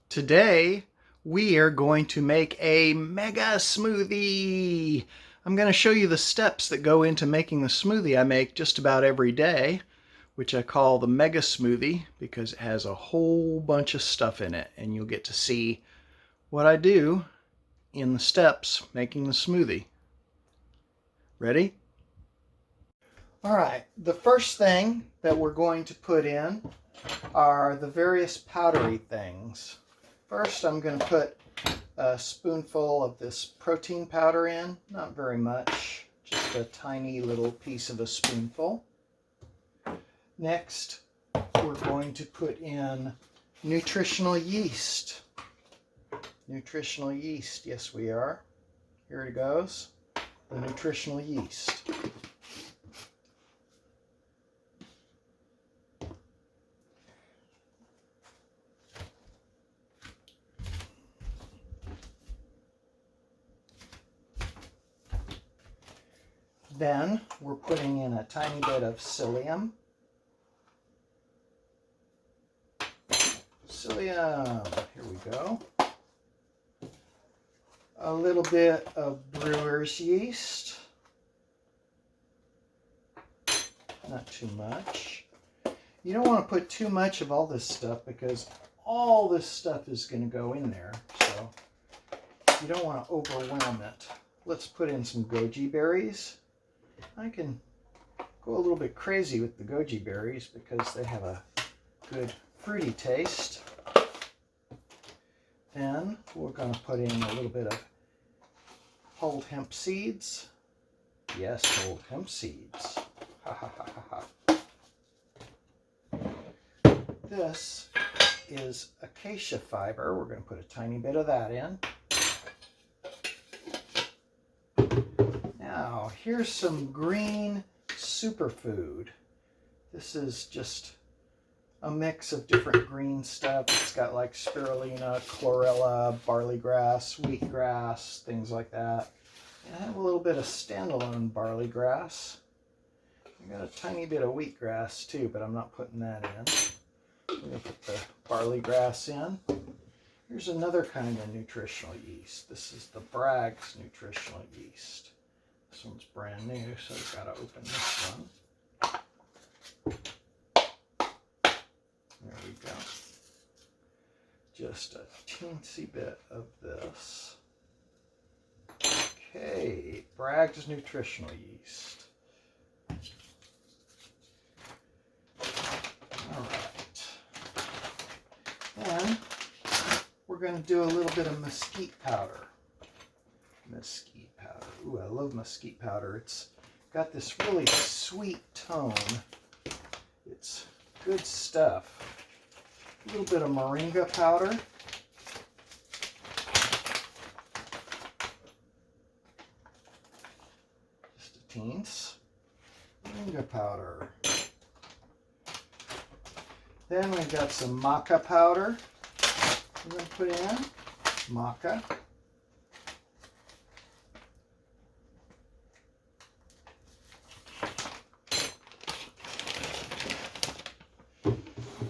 Today we are going to make a mega smoothie. I'm going to show you the steps that go into making the smoothie I make just about every day, which I call the mega smoothie because it has a whole bunch of stuff in it, and you'll get to see what I do in the steps making the smoothie. Ready? All right, the first thing that we're going to put in are the various powdery things. First, I'm going to put a spoonful of this protein powder in. Not very much, just a tiny little piece of a spoonful. Next, we're going to put in nutritional yeast. Nutritional yeast, yes we are. Here it goes, the nutritional yeast. Then we're putting in a tiny bit of psyllium. Psyllium, here we go. A little bit of brewer's yeast. Not too much. You don't want to put too much of all this stuff because all this stuff is going to go in there. So you don't want to overwhelm it. Let's put in some goji berries. I can go a little bit crazy with the goji berries because they have a good fruity taste. Then we're going to put in a little bit of whole hemp seeds. Yes, whole hemp seeds. Ha ha ha ha ha. This is acacia fiber. We're going to put a tiny bit of that in. Now, here's some green superfood. This is just a mix of different green stuff. It's got like spirulina, chlorella, barley grass, wheatgrass, things like that. And I have a little bit of standalone barley grass. I got a tiny bit of wheatgrass too, but I'm not putting that in. I'm going to put the barley grass in. Here's another kind of nutritional yeast. This is the Bragg's nutritional yeast. This one's brand new, so I've got to open this one. There we go. Just a teensy bit of this. Okay, Bragg's nutritional yeast. All right. Then we're going to do a little bit of mesquite powder. Mesquite powder. Ooh, I love mesquite powder. It's got this really sweet tone. It's good stuff. A little bit of moringa powder. Just a teens. Moringa powder. Then we've got some maca powder. We're going to put in maca.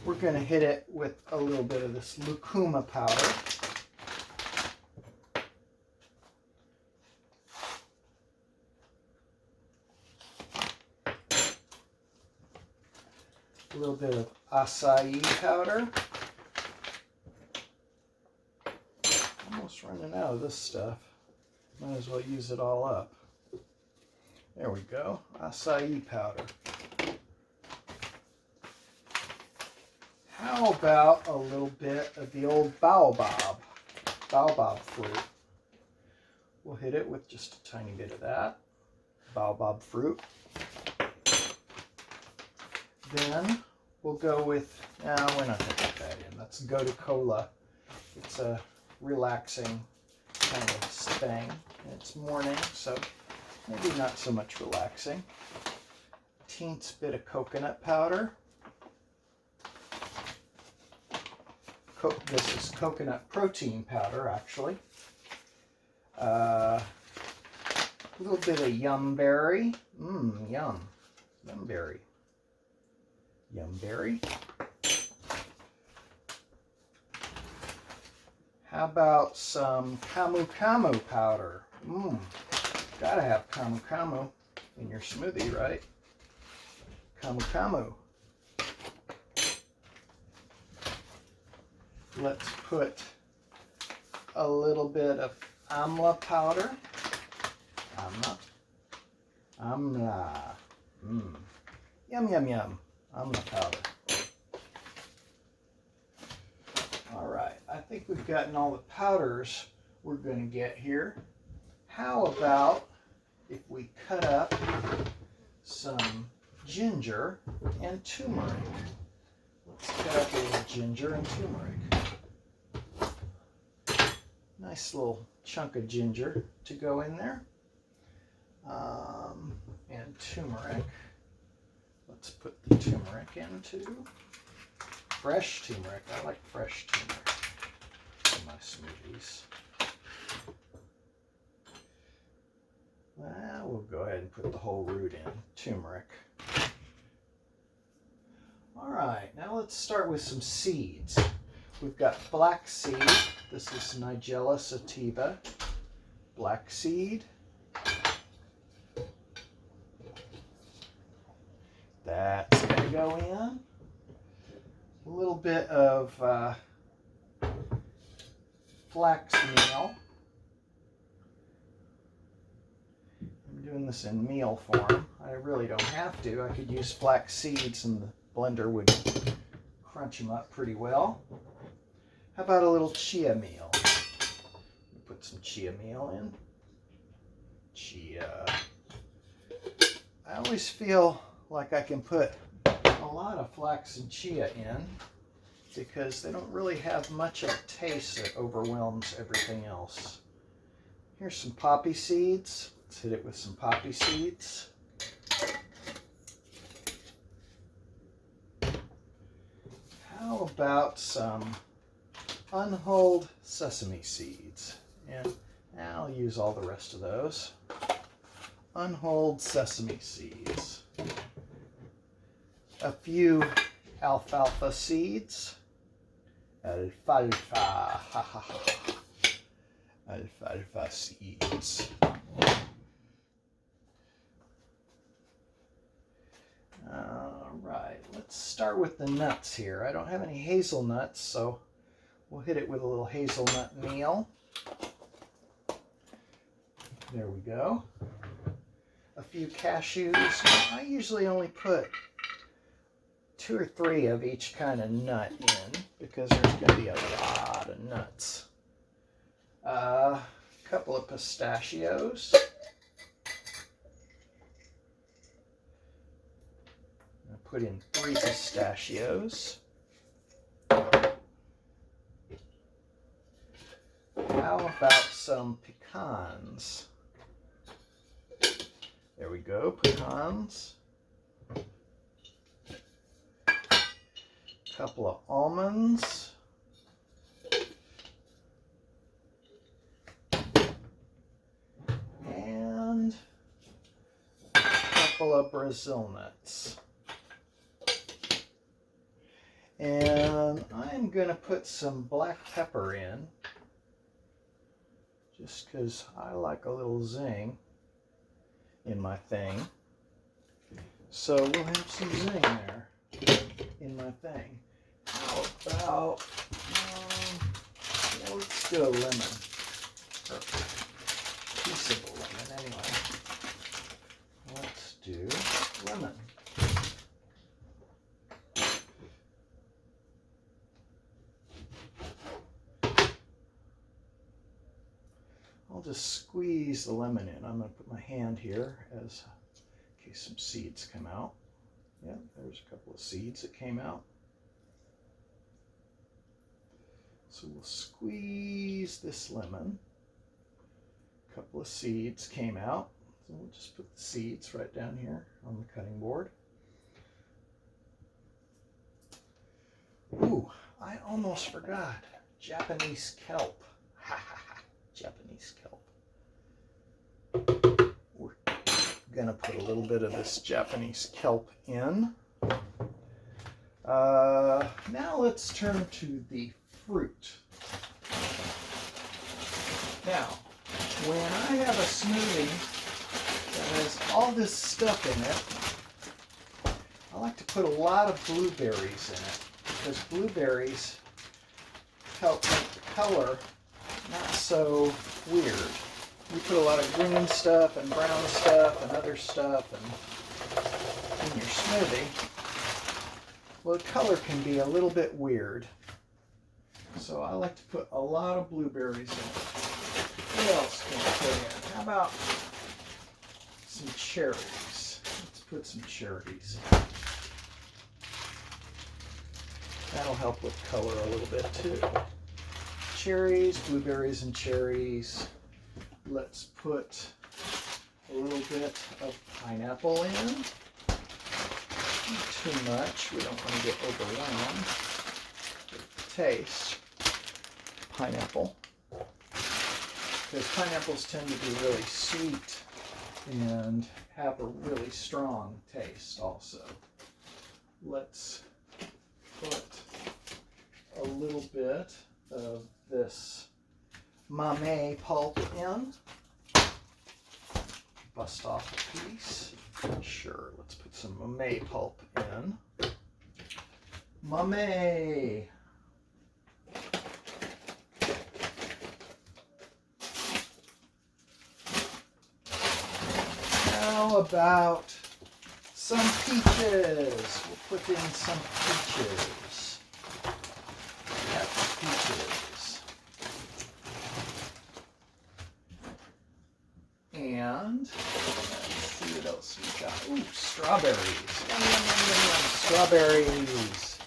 We're going to hit it with a little bit of this lucuma powder. A little bit of acai powder. Almost running out of this stuff. Might as well use it all up. There we go. Acai powder. How about a little bit of the old baobab fruit? We'll hit it with just a tiny bit of that. Baobab fruit. Then we'll go with, no, we're not going to put that in. That's Gotu Cola. It's a relaxing kind of thing. It's morning, so maybe not so much relaxing. Teensy bit of coconut powder. This is coconut protein powder, actually. A little bit of yum berry. Yum. Yum berry. Yum berry. How about some camu camu powder? Gotta have camu camu in your smoothie, right? Camu camu. Let's put a little bit of amla powder. Amla. Yum, yum, yum. Amla powder. All right, I think we've gotten all the powders we're going to get here. How about if we cut up some ginger and turmeric? Let's cut up a little ginger and turmeric. Nice little chunk of ginger to go in there. And turmeric. Let's put the turmeric in too. Fresh turmeric. I like fresh turmeric in my smoothies. Well, we'll go ahead and put the whole root in. Turmeric. All right, now let's start with some seeds. We've got black seed. This is Nigella sativa. Black seed. That's going to go in. A little bit of flax meal. I'm doing this in meal form. I really don't have to. I could use flax seeds and the blender would crunch them up pretty well. How about a little chia meal? Put some chia meal in. Chia. I always feel like I can put a lot of flax and chia in because they don't really have much of a taste that overwhelms everything else. Here's some poppy seeds. Let's hit it with some poppy seeds. How about some unhulled sesame seeds? And I'll use all the rest of those. Unhulled sesame seeds. A few alfalfa seeds. Alfalfa. Alfalfa seeds. All right, let's start with the nuts here. I don't have any hazelnuts, so we'll hit it with a little hazelnut meal. There we go. A few cashews. I usually only put 2 or 3 of each kind of nut in because there's going to be a lot of nuts. A couple of pistachios. I put in 3 pistachios. How about some pecans? There we go, pecans. Couple of almonds. And a couple of Brazil nuts. And I'm going to put some black pepper in, just because I like a little zing in my thing. So we'll have some zing there in my thing. How about, yeah, let's do a lemon. Or a piece of a lemon anyway. Let's do lemon. I'll just squeeze the lemon in. I'm going to put my hand here as in case some seeds come out. Yeah, there's a couple of seeds that came out. So we'll squeeze this lemon. A couple of seeds came out. So we'll just put the seeds right down here on the cutting board. Ooh, I almost forgot. Japanese kelp. Ha ha ha. Japanese kelp. We're gonna put a little bit of this Japanese kelp in. Now let's turn to the fruit. Now, when I have a smoothie that has all this stuff in it, I like to put a lot of blueberries in it because blueberries help make the color not so weird. You put a lot of green stuff and brown stuff and other stuff in your smoothie, well, the color can be a little bit weird. So I like to put a lot of blueberries in it. What else can I put in? How about some cherries? Let's put some cherries. That'll help with color a little bit too. Cherries, blueberries, and cherries. Let's put a little bit of pineapple in. Not too much. We don't want to get overwhelmed with the taste. Pineapple. Because pineapples tend to be really sweet and have a really strong taste also. Let's put a little bit of this mamey pulp in. Bust off a piece. Sure, let's put some mamey pulp in. Mamey! How about some peaches? We'll put in some peaches. Have peaches. And let's see what else we got. Ooh, strawberries. Yum, yum, yum, yum, yum. Strawberries.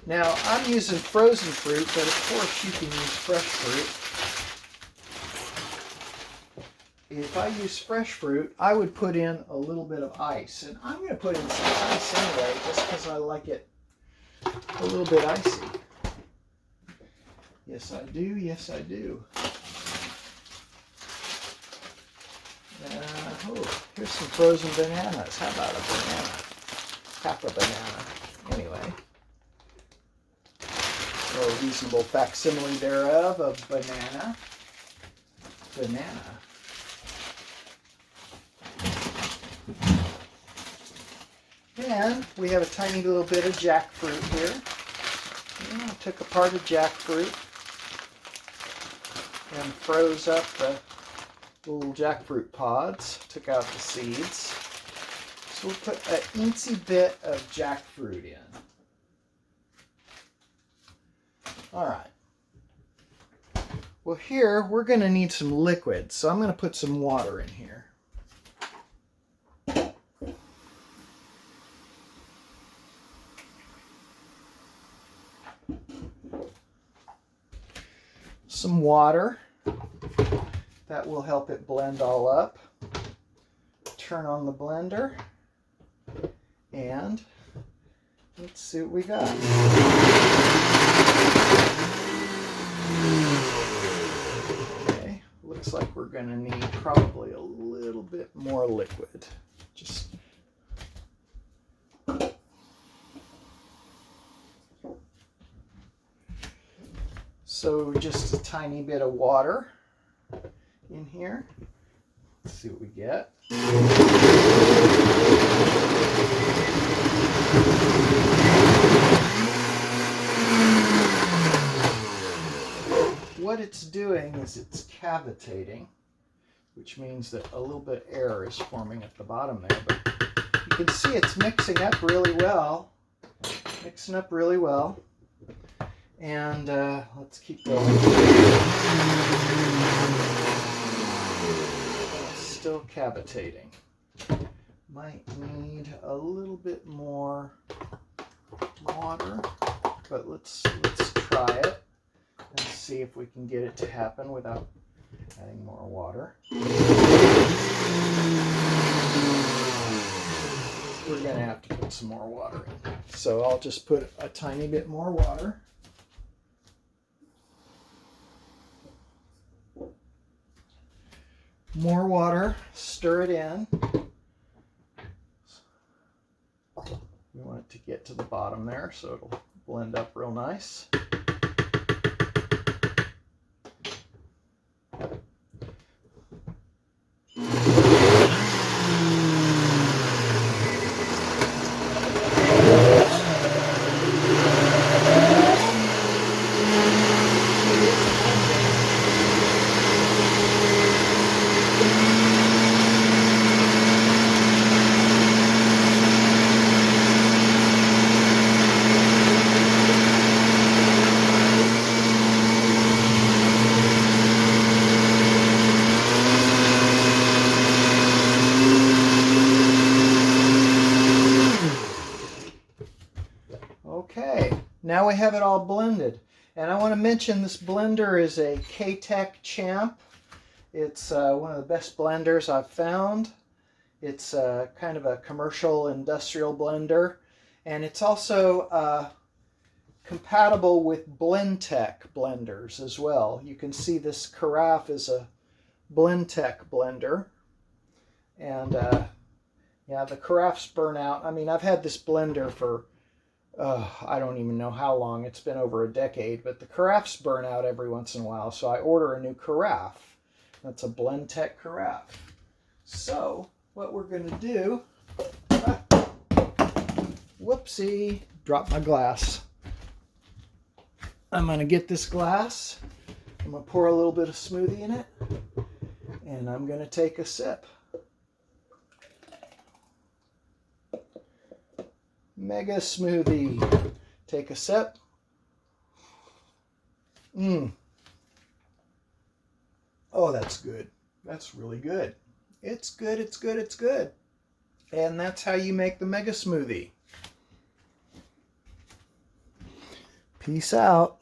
Now, I'm using frozen fruit, but of course you can use fresh fruit. If I use fresh fruit, I would put in a little bit of ice. And I'm going to put in some ice anyway, just because I like it a little bit icy. Yes, I do. Yes, I do. Oh, here's some frozen bananas. How about a banana? Half a banana. Anyway. A reasonable facsimile thereof of banana. Banana. And we have a tiny little bit of jackfruit here. I took apart a jackfruit and froze up the little jackfruit pods. Took out the seeds. So we'll put an teensy bit of jackfruit in. All right. Well, here we're going to need some liquid, so I'm going to put some water in here. Some water. That will help it blend all up. Turn on the blender. And let's see what we got. Okay, looks like we're going to need probably a little bit more liquid. So just a tiny bit of water in here. Let's see what we get. What it's doing is it's cavitating, which means that a little bit of air is forming at the bottom there. But you can see it's mixing up really well. And let's keep going. Still cavitating. Might need a little bit more water, but let's try it and see if we can get it to happen without adding more water. We're going to have to put some more water in. So I'll just put a tiny bit more water. More water, stir it in. We want it to get to the bottom there so it'll blend up real nice. Now we have it all blended. And I want to mention this blender is a K-Tech Champ. It's one of the best blenders I've found. It's kind of a commercial industrial blender. And it's also compatible with Blendtec blenders as well. You can see this carafe is a Blendtec blender. And yeah, the carafes burn out. I mean, I've had this blender for I don't even know how long. It's been over a decade, but the carafes burn out every once in a while, so I order a new carafe. That's a Blendtec carafe. So what we're going to do, whoopsie, dropped my glass. I'm going to get this glass, I'm going to pour a little bit of smoothie in it, and I'm going to take a sip. Megasmoothie. Take a sip. Oh, that's good. That's really good. It's good, it's good, it's good. And that's how you make the Megasmoothie. Peace out.